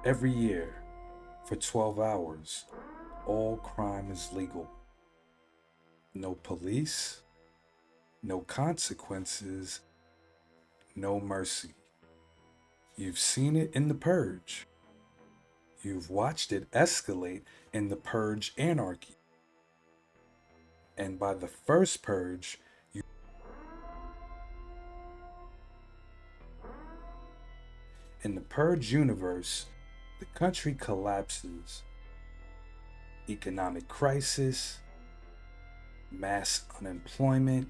Every year, for 12 hours, all crime is legal. No police, no consequences, no mercy. You've seen it in the Purge. You've watched it escalate in the Purge anarchy. And by the first Purge, in the Purge universe, the country collapses. Economic crisis, mass unemployment,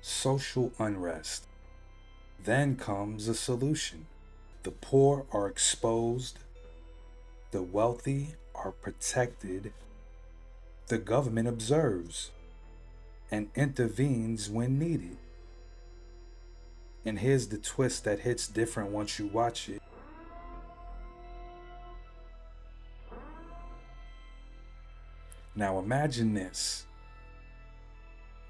social unrest. Then comes a solution. The poor are exposed, the wealthy are protected, the government observes and intervenes when needed. And here's the twist that hits different once you watch it. Now imagine this.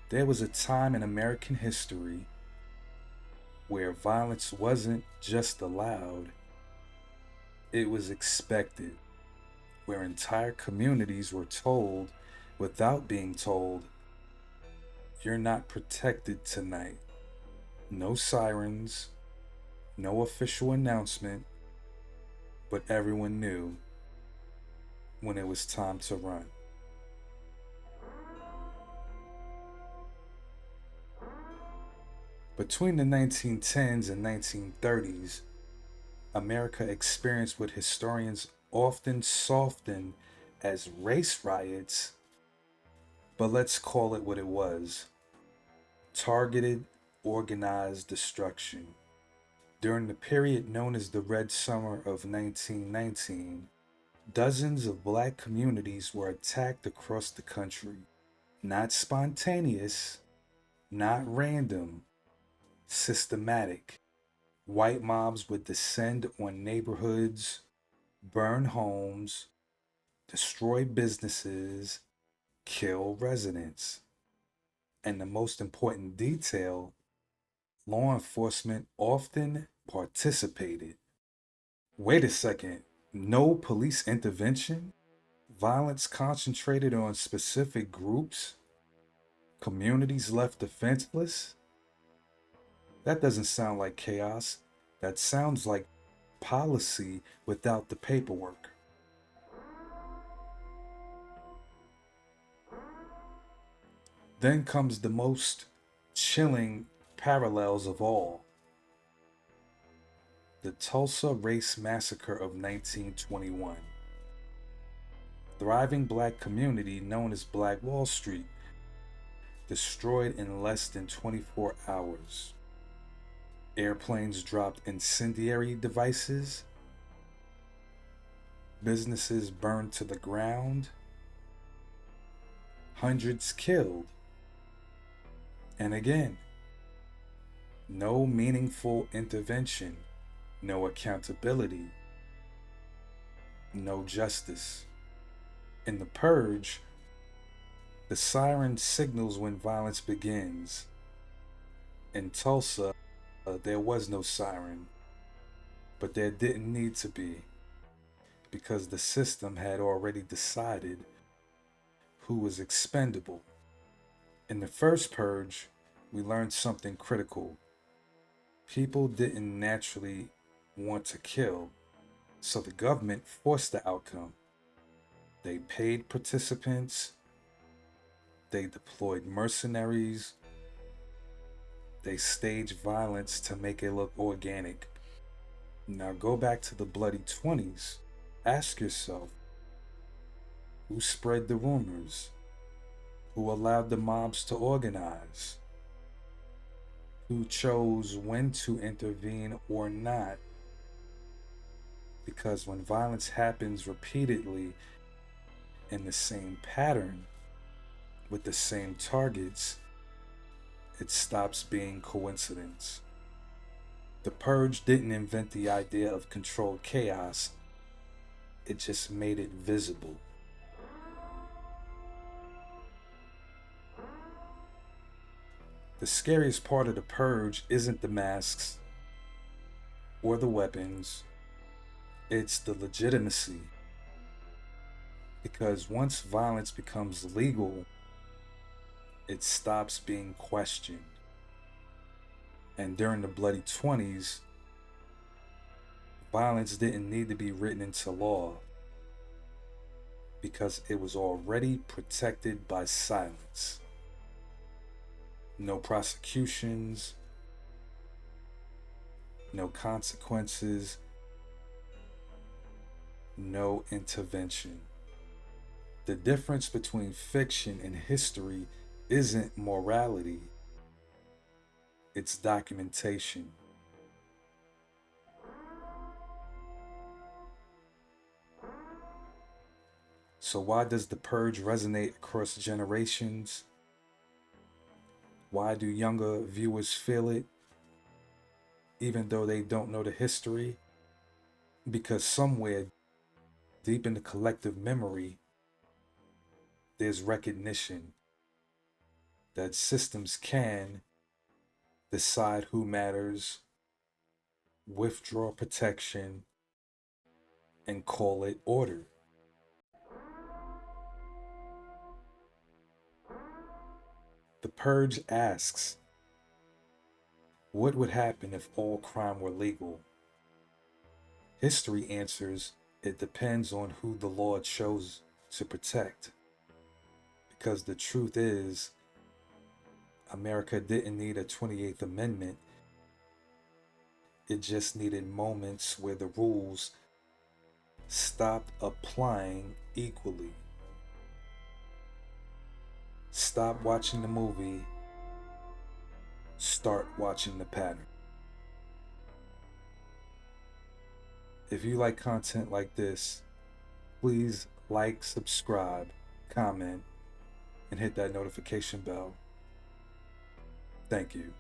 There was a time in American history where violence wasn't just allowed, it was expected, where entire communities were told, without being told, you're not protected tonight. No sirens, no official announcement, but everyone knew when it was time to run. Between the 1910s and 1930s, America experienced what historians often soften as race riots, but let's call it what it was: targeted, organized destruction. During the period known as the Red Summer of 1919, dozens of black communities were attacked across the country. Not spontaneous, not random, systematic. White mobs would descend on neighborhoods, burn homes, destroy businesses, kill residents. And the most important detail, law enforcement often participated. Wait a second, no police intervention? Violence concentrated on specific groups? Communities left defenseless? That doesn't sound like chaos. That sounds like policy without the paperwork. Then comes the most chilling parallels of all: the Tulsa Race Massacre of 1921. Thriving black community known as Black Wall Street, destroyed in less than 24 hours. Airplanes dropped incendiary devices, businesses burned to the ground, hundreds killed. And again, no meaningful intervention, no accountability, no justice. In the Purge, the siren signals when violence begins. In Tulsa, there was no siren, but there didn't need to be, because the system had already decided who was expendable. In the first Purge, we learned something critical. People didn't naturally want to kill, so the government forced the outcome. They paid participants, they deployed mercenaries, they staged violence to make it look organic. Now go back to the bloody 20s. Ask yourself, who spread the rumors? Who allowed the mobs to organize? Who chose when to intervene or not? Because when violence happens repeatedly in the same pattern, with the same targets, it stops being coincidence. The Purge didn't invent the idea of controlled chaos, it just made it visible. The scariest part of the Purge isn't the masks or the weapons It's the legitimacy. Because once violence becomes legal, it stops being questioned. And during the Bloody 20s, violence didn't need to be written into law because it was already protected by silence. No prosecutions, no consequences, no intervention. The difference between fiction and history isn't morality, it's documentation. So, why does The Purge resonate across generations? Why do younger viewers feel it, even though they don't know the history? Because somewhere deep in the collective memory, there's recognition that systems can decide who matters, withdraw protection, and call it order. The Purge asks, what would happen if all crime were legal? History answers, it depends on who the law chose to protect. Because the truth is, America didn't need a 28th Amendment. It just needed moments where the rules stopped applying equally. Stop watching the movie, start watching the pattern. If you like content like this, please like, subscribe, comment, and hit that notification bell. Thank you.